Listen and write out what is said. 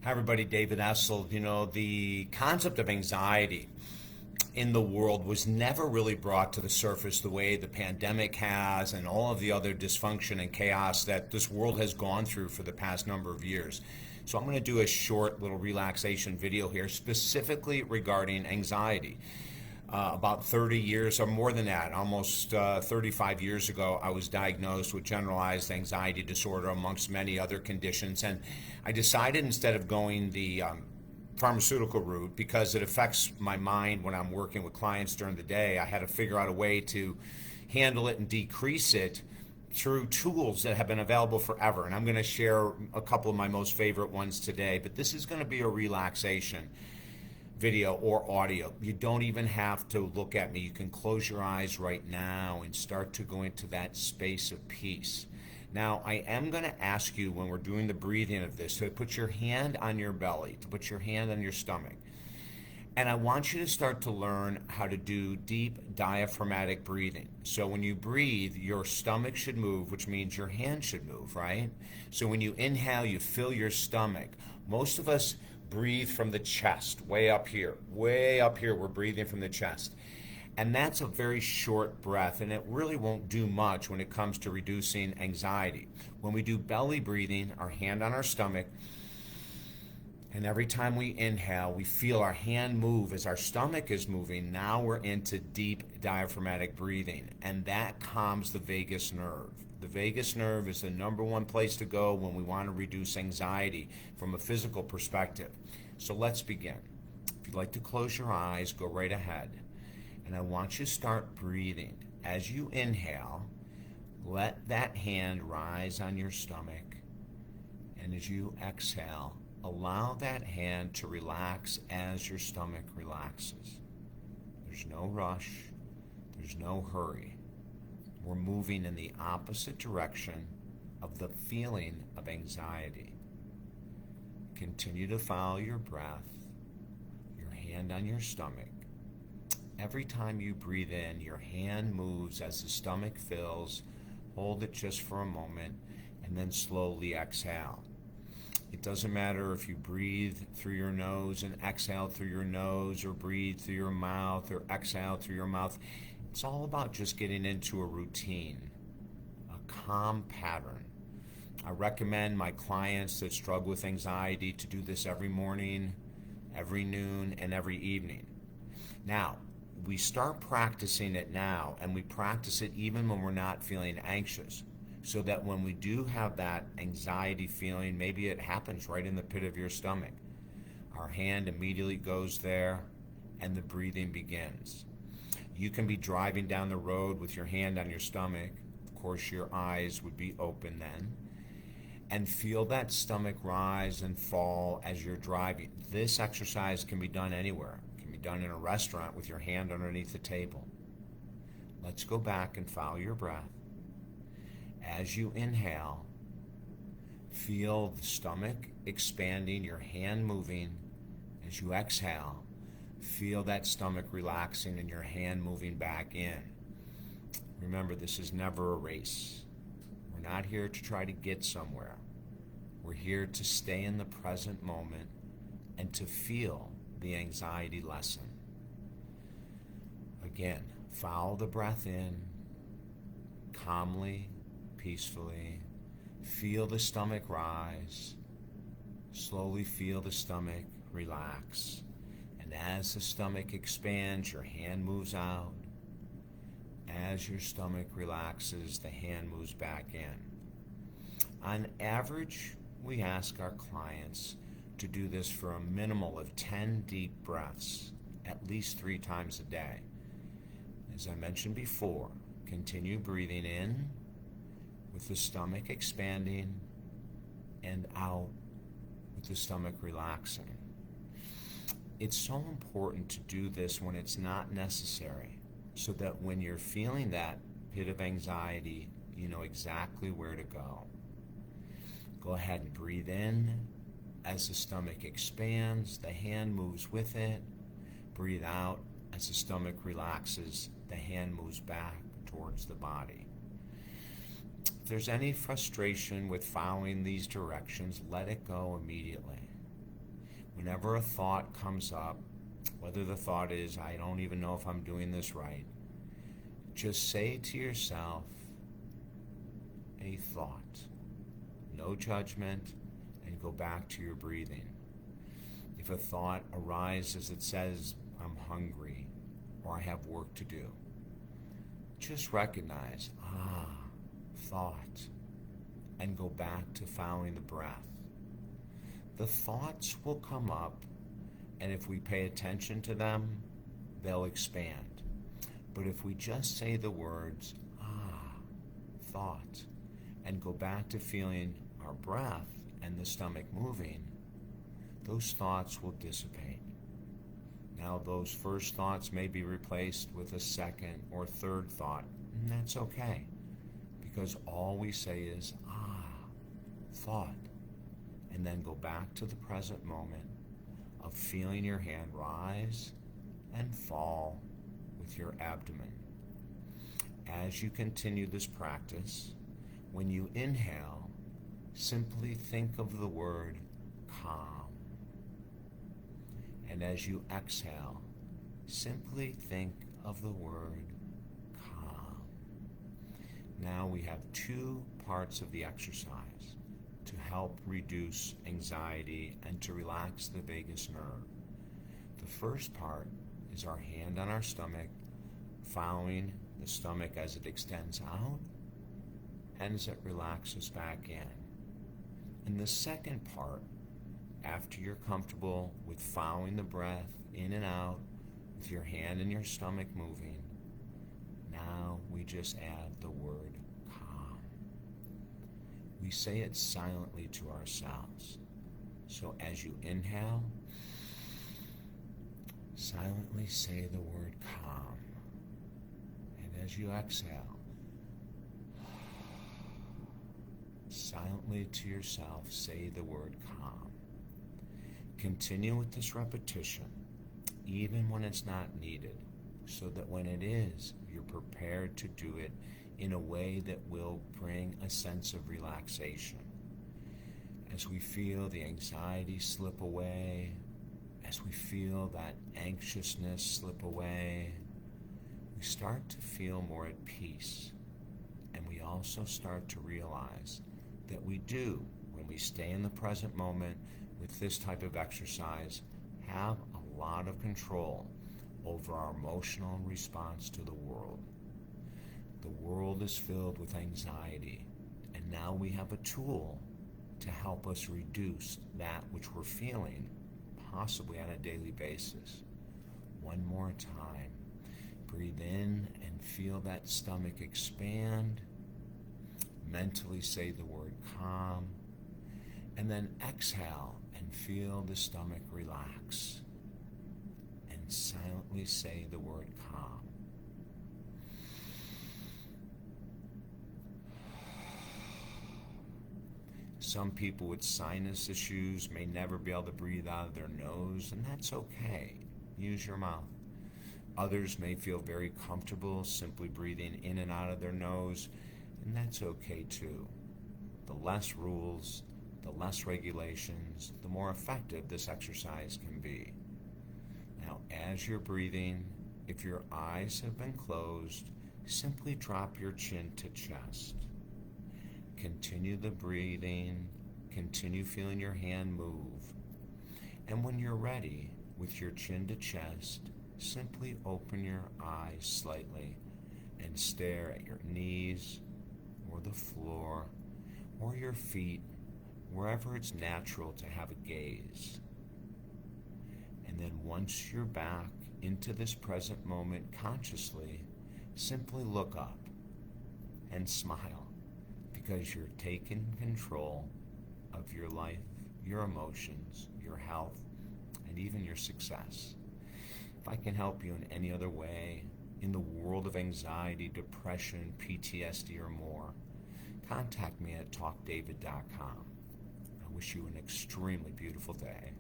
Hi, everybody. David Essel. The concept of anxiety in the world was never really brought to the surface the way the pandemic has and all of the other dysfunction and chaos that this world has gone through for the past number of years. So I'm going to do a short little relaxation video here specifically regarding anxiety. About 30 years or more than that, almost 35 years ago, I was diagnosed with generalized anxiety disorder amongst many other conditions. And I decided instead of going the pharmaceutical route, because it affects my mind when I'm working with clients during the day, I had to figure out a way to handle it and decrease it through tools that have been available forever. And I'm going to share a couple of my most favorite ones today, but this is going to be a relaxation video or audio. You don't even have to look at me. You can close your eyes right now and start to go into that space of peace. Now, I am going to ask you when we're doing the breathing of this to put your hand on your belly, to put your hand on your stomach. And I want you to start to learn how to do deep diaphragmatic breathing. So when you breathe, your stomach should move, which means your hand should move, right? So when you inhale, you fill your stomach. Most of us breathe from the chest, way up here, we're breathing from the chest. And that's a very short breath, and it really won't do much when it comes to reducing anxiety. When we do belly breathing, our hand on our stomach, and every time we inhale, we feel our hand move as our stomach is moving. Now we're into deep diaphragmatic breathing, and that calms the vagus nerve. The vagus nerve is the number one place to go when we want to reduce anxiety from a physical perspective. So let's begin. If you'd like to close your eyes, go right ahead. And I want you to start breathing. As you inhale, let that hand rise on your stomach. And as you exhale, allow that hand to relax as your stomach relaxes. There's no rush. There's no hurry. We're moving in the opposite direction of the feeling of anxiety. Continue to follow your breath, your hand on your stomach. Every time you breathe in, your hand moves as the stomach fills. Hold it just for a moment, and then slowly exhale. It doesn't matter if you breathe through your nose and exhale through your nose, or breathe through your mouth or exhale through your mouth. It's all about just getting into a routine, a calm pattern. I recommend my clients that struggle with anxiety to do this every morning, every noon, and every evening. Now, we start practicing it now, and we practice it even when we're not feeling anxious, so that when we do have that anxiety feeling, maybe it happens right in the pit of your stomach, our hand immediately goes there and the breathing begins. You can be driving down the road with your hand on your stomach. Of course, your eyes would be open then. And feel that stomach rise and fall as you're driving. This exercise can be done anywhere. It can be done in a restaurant with your hand underneath the table. Let's go back and follow your breath. As you inhale, feel the stomach expanding, your hand moving. As you exhale, feel that stomach relaxing and your hand moving back in. Remember, this is never a race. We're not here to try to get somewhere. We're here to stay in the present moment and to feel the anxiety lessen. Again, follow the breath in, calmly, peacefully. Feel the stomach rise. Slowly feel the stomach relax. And as the stomach expands, your hand moves out. As your stomach relaxes, the hand moves back in. On average, we ask our clients to do this for a minimal of 10 deep breaths, at least 3 times a day. As I mentioned before, continue breathing in with the stomach expanding and out with the stomach relaxing. It's so important to do this when it's not necessary, so that when you're feeling that pit of anxiety, you know exactly where to go. Go ahead and breathe in. As the stomach expands, the hand moves with it. Breathe out. As the stomach relaxes, the hand moves back towards the body. If there's any frustration with following these directions, let it go immediately. Whenever a thought comes up, whether the thought is, I don't even know if I'm doing this right, just say to yourself a thought. No judgment, and go back to your breathing. If a thought arises that says, I'm hungry, or I have work to do, just recognize, thought, and go back to following the breath. The thoughts will come up, and if we pay attention to them, they'll expand. But if we just say the words, thought, and go back to feeling our breath and the stomach moving, those thoughts will dissipate. Now, those first thoughts may be replaced with a second or third thought, and that's okay, because all we say is, thought, and then go back to the present moment of feeling your hand rise and fall with your abdomen. As you continue this practice, when you inhale, simply think of the word calm. And as you exhale, simply think of the word calm. Now we have two parts of the exercise to help reduce anxiety and to relax the vagus nerve. The first part is our hand on our stomach, following the stomach as it extends out and as it relaxes back in. And the second part, after you're comfortable with following the breath in and out with your hand and your stomach moving, now we just add the word calm. We say it silently to ourselves. So as you inhale, silently say the word calm. And as you exhale, silently to yourself say the word calm. Continue with this repetition, even when it's not needed, so that when it is, you're prepared to do it in a way that will bring a sense of relaxation. As we feel the anxiety slip away, as we feel that anxiousness slip away, we start to feel more at peace. And we also start to realize that we do, when we stay in the present moment with this type of exercise, have a lot of control over our emotional response to the world. The world is filled with anxiety, and now we have a tool to help us reduce that which we're feeling, possibly on a daily basis. One more time. Breathe in and feel that stomach expand. Mentally say the word calm. And then exhale and feel the stomach relax. And silently say the word calm. Some people with sinus issues may never be able to breathe out of their nose, and that's okay. Use your mouth. Others may feel very comfortable simply breathing in and out of their nose, and that's okay too. The less rules, the less regulations, the more effective this exercise can be. Now, as you're breathing, if your eyes have been closed, simply drop your chin to chest. Continue the breathing, continue feeling your hand move. And when you're ready, with your chin to chest, simply open your eyes slightly and stare at your knees or the floor or your feet, wherever it's natural to have a gaze. And then once you're back into this present moment consciously, simply look up and smile, because you're taking control of your life, your emotions, your health, and even your success. If I can help you in any other way, in the world of anxiety, depression, PTSD, or more, contact me at talkdavid.com. I wish you an extremely beautiful day.